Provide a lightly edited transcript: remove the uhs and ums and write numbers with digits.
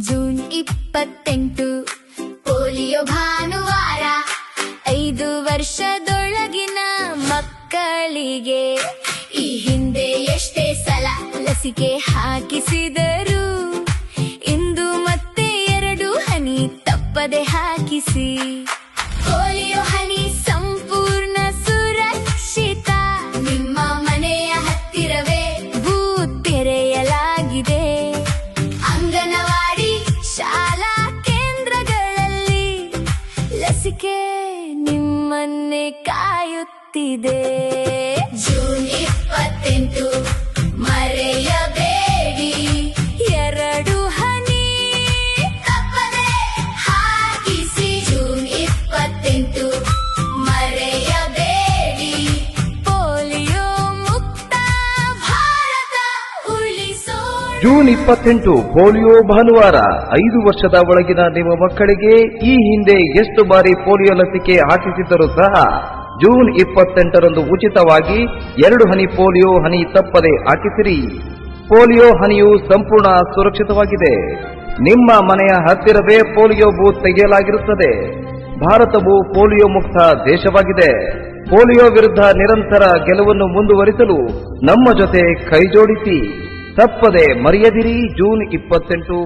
June 28 polio ಭಾನುವಾರ 5 ವರ್ಷದೊಳಗಿನ ಮಕ್ಕಳಿಗೆ ಈ ಹಿಂದೆ ಎಷ್ಟೇ ಸಲ ಲಸಿಕೆ ಹಾಕಿಸಿದರು ಇಂದು ಮತ್ತೆ 2 ಹನಿ ತಪ್ಪದೆ ಹಾಕಿಸಿ. ಪೋಲಿಯೋ ಹನಿ ಸಂಪೂರ್ಣ ಸುರಕ್ಷಿತ. ನಿಮ್ಮ ಮನೆಯ ಹತ್ತಿರವೇ ಬೂತ್ ತೆರೆಯಲಾಗಿದೆ. ಅಂಗನವಾಡಿ ಶಾಲಾ ಕೇಂದ್ರಗಳಲ್ಲಿ ಲಸಿಕೆ ನಿಮ್ಮನ್ನೇ ಕಾಯುತ್ತಿದೆ. ಜೂನ್ 28 ಮರೆಯಬೇಡಿ. 2 ಹನಿ ತಪ್ಪದೆ ಹಾಕಿಸಿ. ಜೂನ್ 28 ಮರೆಯಬೇಡಿ. ಪೋಲಿಯೋ ಮುಕ್ತ ಭಾರತ ಉಳಿಸೋಣ. ಜೂನ್ 28 ಪೋಲಿಯೋ ಭಾನುವಾರ. 5 ವರ್ಷದ ಒಳಗಿನ ನಿಮ್ಮ ಮಕ್ಕಳಿಗೆ ಈ ಹಿಂದೆ ಎಷ್ಟು ಬಾರಿ ಪೋಲಿಯೋ ಲಸಿಕೆ ಹಾಕಿಸಿದ್ದರೂ ಸಹ ಜೂನ್ 28ರಂದು ಉಚಿತವಾಗಿ 2 ಹನಿ ಪೋಲಿಯೋ ಹನಿ ತಪ್ಪದೆ ಹಾಕಿಸಿರಿ. ಪೋಲಿಯೋ ಹನಿಯು ಸಂಪೂರ್ಣ ಸುರಕ್ಷಿತವಾಗಿದೆ. ನಿಮ್ಮ ಮನೆಯ ಹತ್ತಿರವೇ ಪೋಲಿಯೋ ಬೂತ್ ತೆಗೆಯಲಾಗಿರುತ್ತದೆ. ಭಾರತವು ಪೋಲಿಯೋ ಮುಕ್ತ ದೇಶವಾಗಿದೆ. ಪೋಲಿಯೋ ವಿರುದ್ಧ ನಿರಂತರ ಗೆಲುವನ್ನು ಮುಂದುವರಿಸಲು ನಮ್ಮ ಜೊತೆ ಕೈಜೋಡಿಸಿ. ತಪ್ಪದೆ ಮರೆಯದಿರಿ. ಜೂನ್ 28